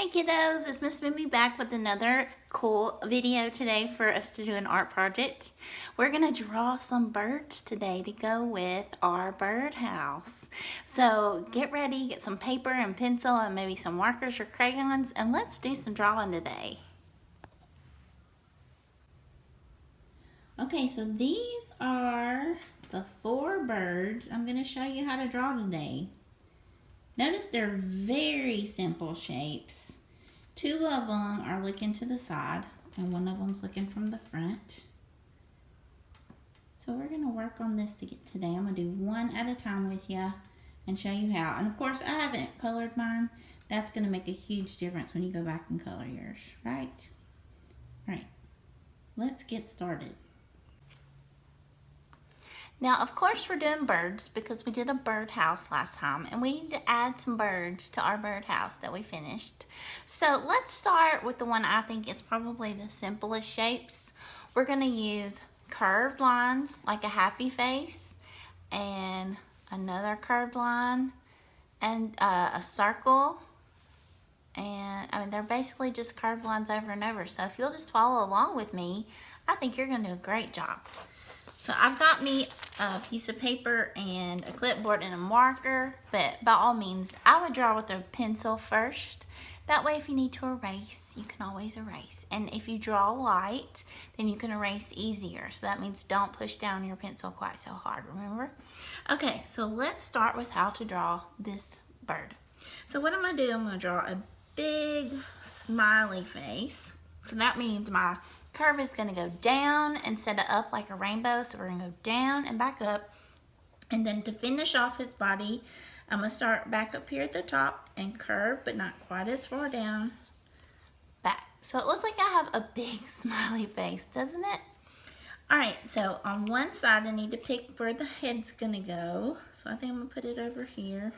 Hey kiddos, it's Miss Moomey back with another cool video today for us to do an art project. We're going to draw some birds today to go with our birdhouse. So get ready, get some paper and pencil and maybe some markers or crayons, and let's do some drawing today. Okay, so these are the 4 birds I'm going to show you how to draw today. Notice they're very simple shapes. 2 of them are looking to the side and 1 of them's looking from the front. So we're going to work on this today. I'm going to do one at a time with you and show you how. And of course I haven't colored mine. That's going to make a huge difference when you go back and color yours, right? Right. Let's get started. Now, of course, we're doing birds because we did a birdhouse last time, and we need to add some birds to our birdhouse that we finished. So let's start with the one I think is probably the simplest shapes. We're going to use curved lines like a happy face, and another curved line, and a circle. And I mean, they're basically just curved lines over and over. So if you'll just follow along with me, I think you're going to do a great job. So I've got me a piece of paper and a clipboard and a marker, but by all means, I would draw with a pencil first. That way, if you need to erase, you can always erase. And if you draw light, then you can erase easier. So that means don't push down your pencil quite so hard, remember? Okay, so let's start with how to draw this bird. So what I'm gonna do, I'm gonna draw a big smiley face. So that means my curve is going to go down instead of up like a rainbow. So we're going to go down and back up. And then to finish off his body, I'm going to start back up here at the top and curve, but not quite as far down. Back. So it looks like I have a big smiley face, doesn't it? Alright, so on one side I need to pick where the head's going to go. So I think I'm going to put it over here.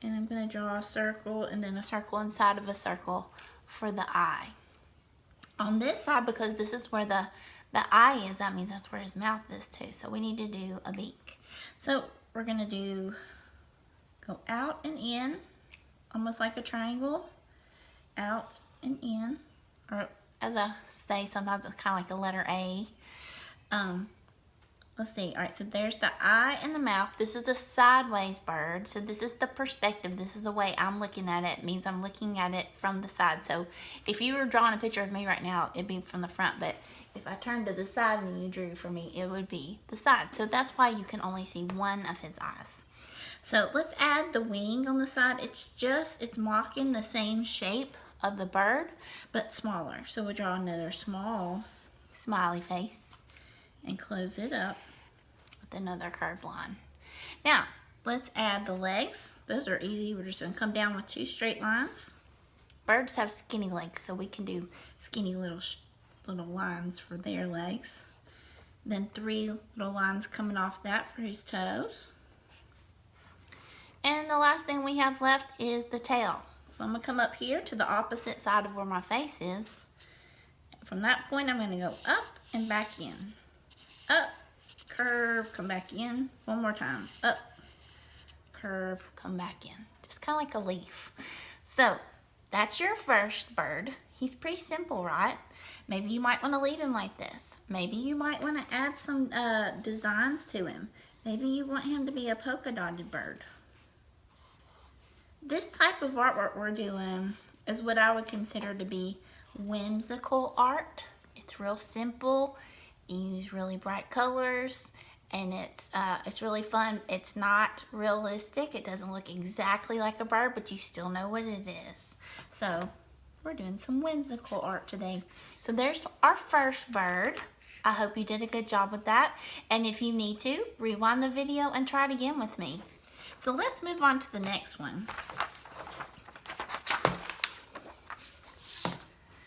And I'm going to draw a circle and then a circle inside of a circle for the eye. On this side, because this is where the eye is, that means that's where his mouth is too. So we need to do a beak. So we're gonna go out and in, almost like a triangle, out and in, or as I say, sometimes it's kind of like a letter A. Let's see, all right, so there's the eye and the mouth. This is a sideways bird, so this is the perspective. This is the way I'm looking at it. It means I'm looking at it from the side. So if you were drawing a picture of me right now, it'd be from the front, but if I turned to the side and you drew for me, it would be the side. So that's why you can only see one of his eyes. So let's add the wing on the side. It's mocking the same shape of the bird, but smaller. So we'll draw another small smiley face and close it up with another curved line. Now, let's add the legs. Those are easy. We're just going to come down with 2 straight lines. Birds have skinny legs, so we can do skinny little lines for their legs. Then 3 little lines coming off that for his toes. And the last thing we have left is the tail. So I'm going to come up here to the opposite side of where my face is. From that point, I'm going to go up and back in. Up, curve, come back in. One more time. Up, curve, come back in. Just kind of like a leaf. So that's your first bird. He's pretty simple, right? Maybe you might want to leave him like this. Maybe you might want to add some designs to him. Maybe you want him to be a polka dotted bird. This type of artwork we're doing is what I would consider to be whimsical art. It's real simple. You use really bright colors, and it's really fun. It's not realistic. It doesn't look exactly like a bird, but you still know what it is. So we're doing some whimsical art today. So there's our first bird. I hope you did a good job with that. And if you need to, rewind the video and try it again with me. So let's move on to the next one.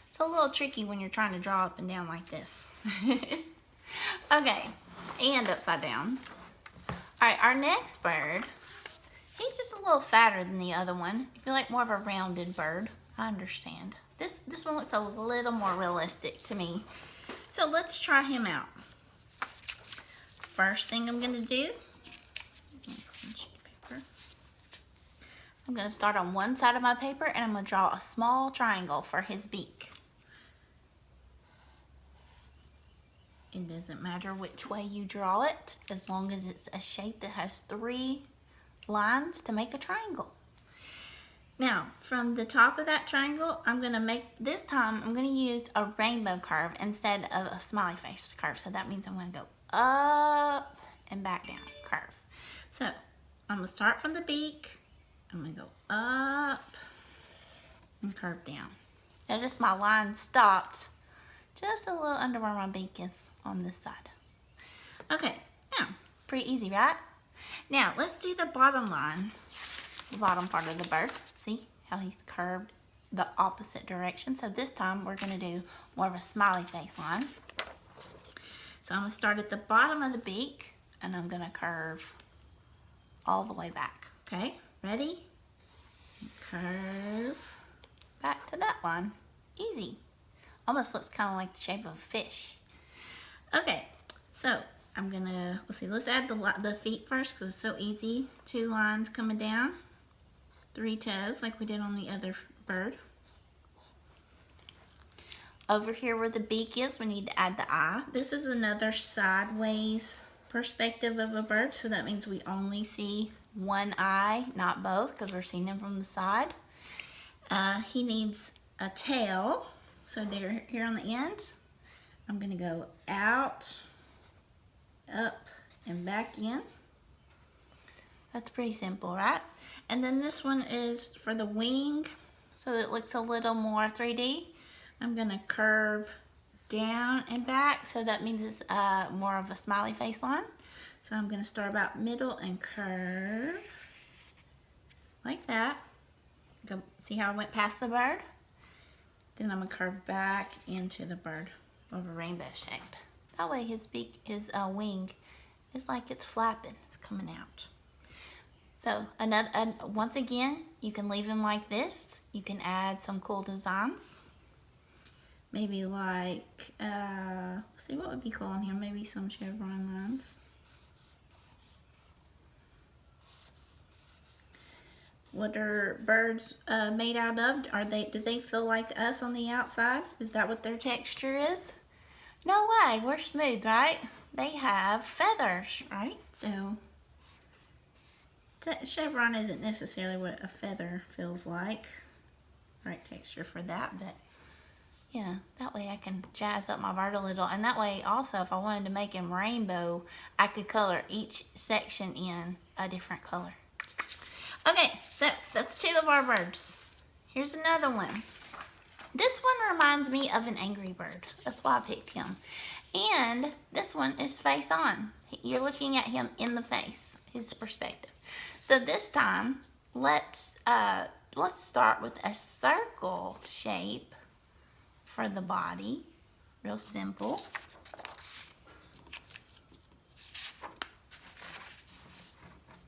It's a little tricky when you're trying to draw up and down like this. Okay, and upside down. All right, our next bird, he's just a little fatter than the other one. If you like more of a rounded bird, I understand. This one looks a little more realistic to me. So let's try him out. First thing I'm gonna do, I'm going to start on one side of my paper and I'm going to draw a small triangle for his beak. It doesn't matter which way you draw it, as long as it's a shape that has 3 lines to make a triangle. Now, from the top of that triangle, this time I'm going to use a rainbow curve instead of a smiley face curve. So that means I'm going to go up and back down, curve. So I'm going to start from the beak. I'm going to go up and curve down. Notice my line stopped just a little under where my beak is on this side. Okay, now, pretty easy, right? Now, let's do the bottom line, the bottom part of the bird. See how he's curved the opposite direction? So this time we're going to do more of a smiley face line. So I'm going to start at the bottom of the beak and I'm going to curve all the way back. Okay, ready? Curve back to that one. Easy. Almost looks kind of like the shape of a fish. Okay, so I'm gonna, let's add the feet first because it's so easy. 2 lines coming down, 3 toes like we did on the other bird. Over here where the beak is, we need to add the eye. This is another sideways perspective of a bird, so that means we only see one eye, not both, because we're seeing him from the side. He needs a tail, so they're here on the ends. I'm gonna go out, up, and back in. That's pretty simple, right? And then this one is for the wing, so that it looks a little more 3D. I'm gonna curve down and back, so that means it's more of a smiley face line. So I'm gonna start about middle and curve like that. Go, see how I went past the bird? Then I'm gonna curve back into the bird of a rainbow shape. That way his beak, his wing, is like it's flapping, it's coming out. So once again, you can leave him like this. You can add some cool designs. Maybe like, let's see, what would be cool on here? Maybe some chevron lines. What are birds made out of? Do they feel like us on the outside? Is that what their texture is? No way, we're smooth, right? They have feathers, right? So, chevron isn't necessarily what a feather feels like. Right texture for that, but yeah, that way I can jazz up my bird a little. And that way also, if I wanted to make him rainbow, I could color each section in a different color. Okay, so that's 2 of our birds. Here's another one. This one reminds me of an angry bird. That's why I picked him. And this one is face on. You're looking at him in the face, his perspective. So this time, let's start with a circle shape for the body. Real simple.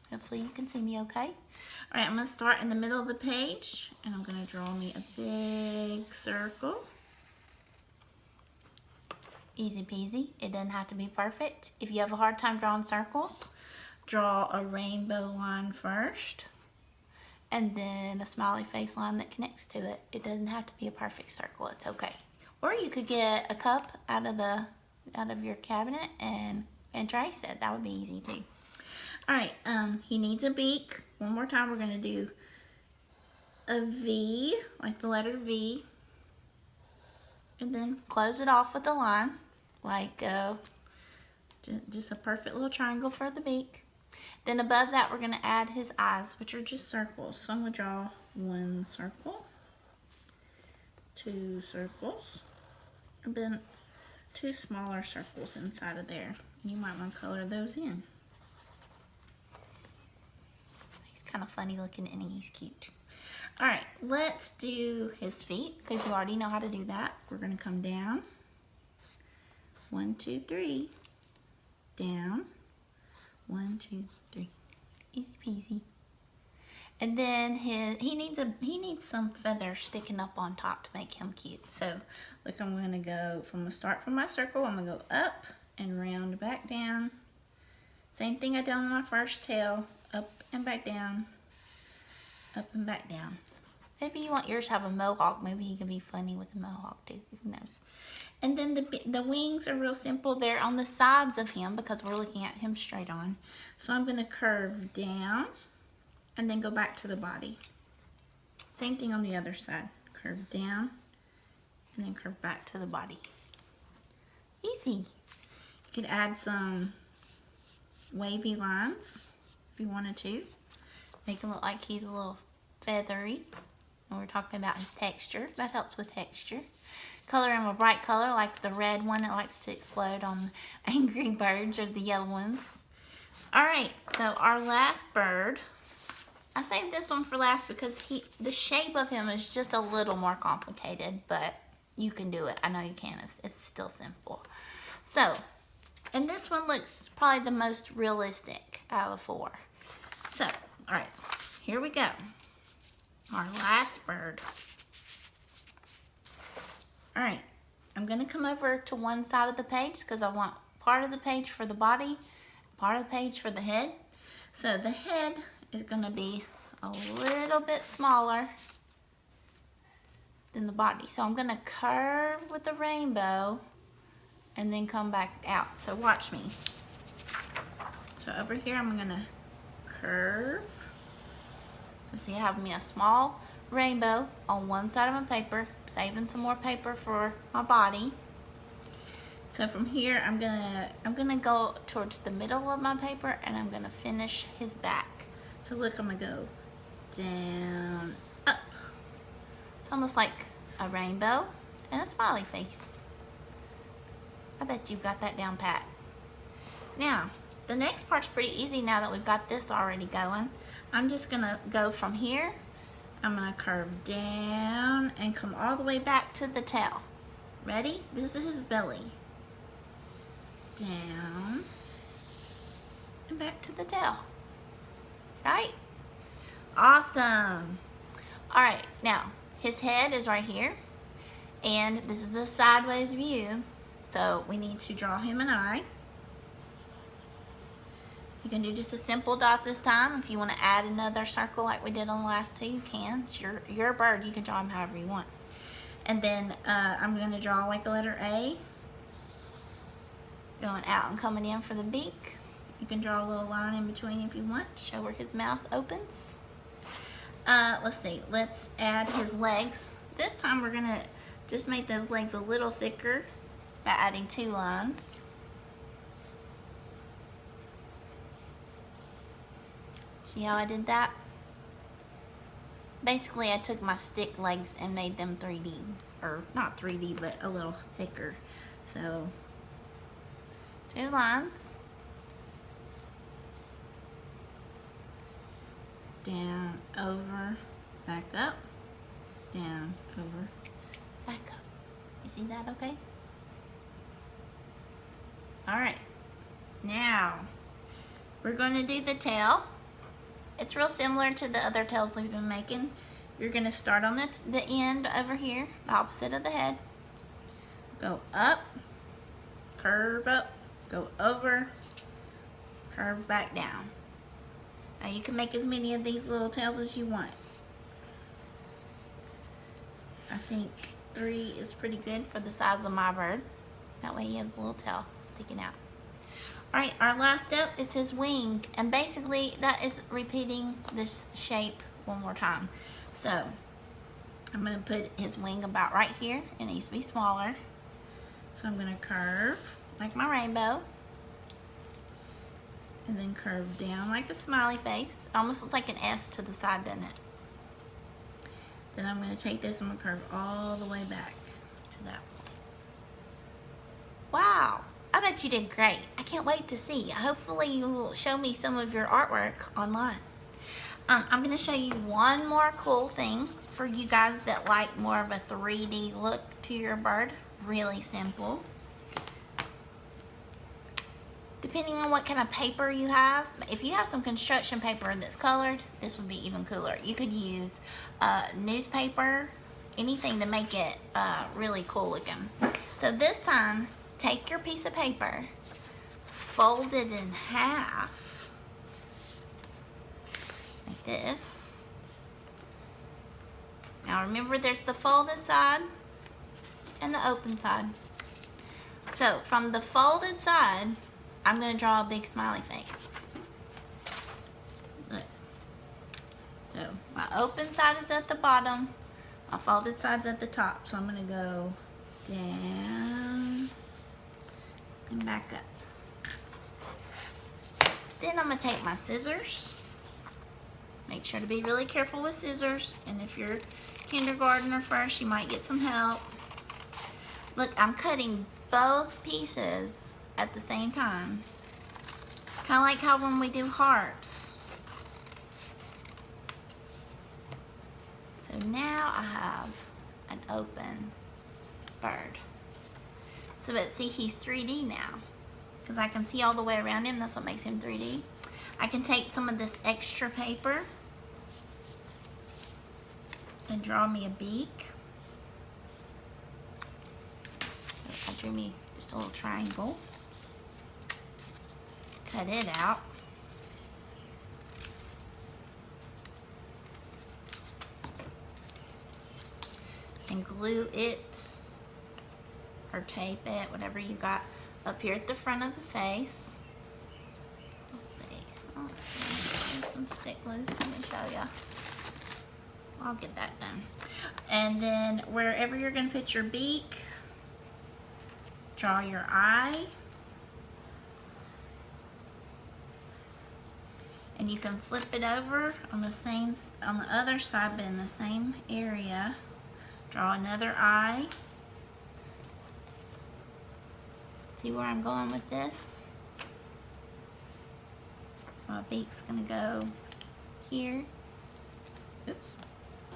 Hopefully you can see me okay. All right, I'm gonna start in the middle of the page and I'm gonna draw me a big circle. Easy peasy, it doesn't have to be perfect. If you have a hard time drawing circles, draw a rainbow line first and then a smiley face line that connects to it. It doesn't have to be a perfect circle, it's okay. Or you could get a cup out of your cabinet and trace it. That would be easy too. All right, he needs a beak. One more time, we're gonna do a V, like the letter V, and then close it off with a line, like just a perfect little triangle for the beak. Then above that, we're gonna add his eyes, which are just circles. So I'm gonna draw 1 circle, 2 circles, and then 2 smaller circles inside of there. You might want to color those in. Kind of funny looking and he's cute. All right, let's do his feet because you already know how to do that. We're gonna come down, 1, 2, 3, down, 1, 2, 3, easy peasy. And then he needs some feathers sticking up on top to make him cute. So look, I'm gonna go start from my circle. I'm gonna go up and round back down. Same thing I did on my first tail. Up and back down, up and back down. Maybe you want yours to have a mohawk. Maybe he can be funny with a mohawk too. Who knows? And then the wings are real simple. They're on the sides of him because we're looking at him straight on. So I'm going to curve down and then go back to the body. Same thing on the other side. Curve down and then curve back to the body. Easy. You could add some wavy lines if you wanted to. Make him look like he's a little feathery. And we're talking about his texture. That helps with texture. Color him a bright color like the red one that likes to explode on Angry Birds or the yellow ones. Alright, so our last bird. I saved this one for last because the shape of him is just a little more complicated, but you can do it. I know you can. It's still simple. So, and this one looks probably the most realistic out of the four. So, alright, here we go. Our last bird. Alright, I'm going to come over to one side of the page because I want part of the page for the body, part of the page for the head. So the head is going to be a little bit smaller than the body. So I'm going to curve with the rainbow and then come back out. So watch me. So over here I'm going to curve. So see, I have me a small rainbow on one side of my paper, saving some more paper for my body. So from here I'm gonna go towards the middle of my paper and I'm gonna finish his back. So look, I'm gonna go down, up. It's almost like a rainbow and a smiley face. I bet you got that down pat. Now, the next part's pretty easy now that we've got this already going. I'm just gonna go from here. I'm gonna curve down and come all the way back to the tail. Ready? This is his belly. Down and back to the tail. Right? Awesome. Alright, now his head is right here. And this is a sideways view. So we need to draw him an eye. You can do just a simple dot this time. If you want to add another circle like we did on the last two, you can. It's your bird. You can draw him however you want. And then I'm going to draw like a letter A. Going out and coming in for the beak. You can draw a little line in between if you want. Show where his mouth opens. Let's see. Let's add his legs. This time we're going to just make those legs a little thicker by adding 2 lines. See how I did that? Basically, I took my stick legs and made them 3D. Or not 3D, but a little thicker. So, 2 lines. Down, over, back up. Down, over, back up. You see that okay? Alright. Now, we're going to do the tail. It's real similar to the other tails we've been making. You're going to start on the end over here, the opposite of the head. Go up, curve up, go over, curve back down. Now you can make as many of these little tails as you want. I think 3 is pretty good for the size of my bird. That way he has a little tail sticking out. Alright, our last step is his wing, and basically that is repeating this shape one more time. So, I'm going to put his wing about right here. It needs to be smaller. So I'm going to curve like my rainbow, and then curve down like a smiley face. It almost looks like an S to the side, doesn't it? Then I'm going to take this and I'm going to curve all the way back to that point. Wow! I bet you did great. I can't wait to see. Hopefully you will show me some of your artwork online. I'm going to show you one more cool thing for you guys that like more of a 3D look to your bird. Really simple. Depending on what kind of paper you have, if you have some construction paper that's colored, this would be even cooler. You could use newspaper, anything to make it really cool looking. So this time, take your piece of paper, fold it in half, like this, Now remember, there's the folded side and the open side. So from the folded side, I'm going to draw a big smiley face. Look. So my open side is at the bottom, my folded side's at the top. So I'm going to go down and back up. Then I'm going to take my scissors. Make sure to be really careful with scissors. And if you're kindergartner first, you might get some help. Look, I'm cutting both pieces at the same time. Kind of like how when we do hearts. So now I have an open bird. So but see, he's 3D now, because I can see all the way around him. That's what makes him 3D. I can take some of this extra paper and draw me a beak. So I drew me just a little triangle. Cut it out. And glue it or tape it, whatever you got, up here at the front of the face. Let's see. Oh, there's some stick glues. Let me show you. I'll get that done. And then wherever you're going to put your beak, draw your eye. And you can flip it over on the other side, but in the same area. Draw another eye. See where I'm going with this? So my beak's gonna go here. Oops,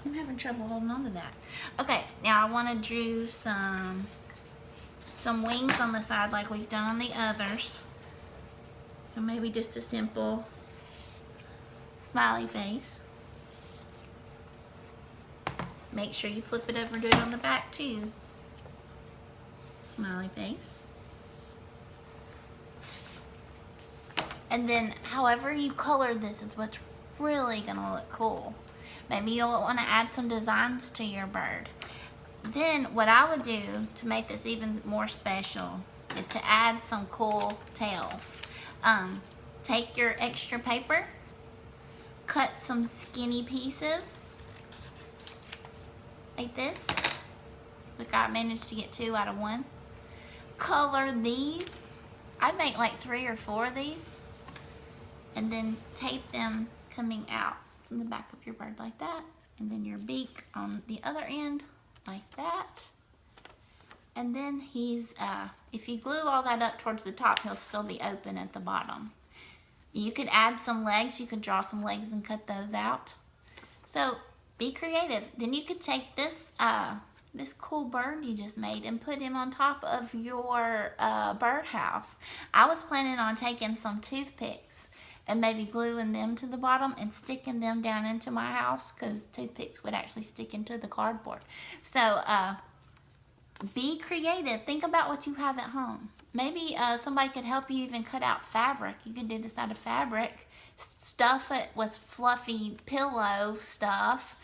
I'm having trouble holding on to that. Okay, now I wanna draw some wings on the side like we've done on the others. So maybe just a simple smiley face. Make sure you flip it over and do it on the back too. Smiley face. And then however you color this is what's really gonna look cool. Maybe you'll want to add some designs to your bird. Then what I would do to make this even more special is to add some cool tails. Take your extra paper, cut some skinny pieces like this. Look, I managed to get 2 out of 1. Color these. I'd make like 3 or 4 of these, and then tape them coming out from the back of your bird like that, and then your beak on the other end like that. And then he's, if you glue all that up towards the top, he'll still be open at the bottom. You could add some legs. You could draw some legs and cut those out. So be creative. Then you could take this this cool bird you just made and put him on top of your birdhouse. I was planning on taking some toothpicks and maybe gluing them to the bottom and sticking them down into my house, because toothpicks would actually stick into the cardboard. So be creative. Think about what you have at home. Maybe somebody could help you even cut out fabric. You can do this out of fabric. Stuff it with fluffy pillow stuff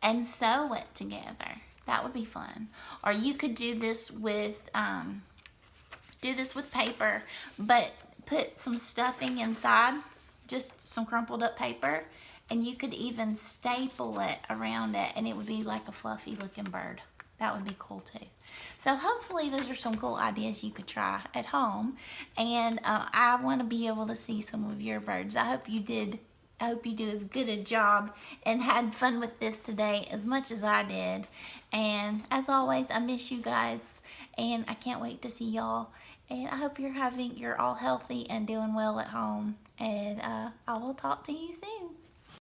and sew it together. That would be fun. Or you could do this with paper, but put some stuffing inside, just some crumpled up paper, and you could even staple it around it, and it would be like a fluffy looking bird. That would be cool too. So hopefully those are some cool ideas you could try at home. And I want to be able to see some of your birds. I hope you did. I hope you do as good a job and had fun with this today as much as I did. And as always, I miss you guys, and I can't wait to see y'all. And I hope you're all healthy and doing well at home. And I will talk to you soon.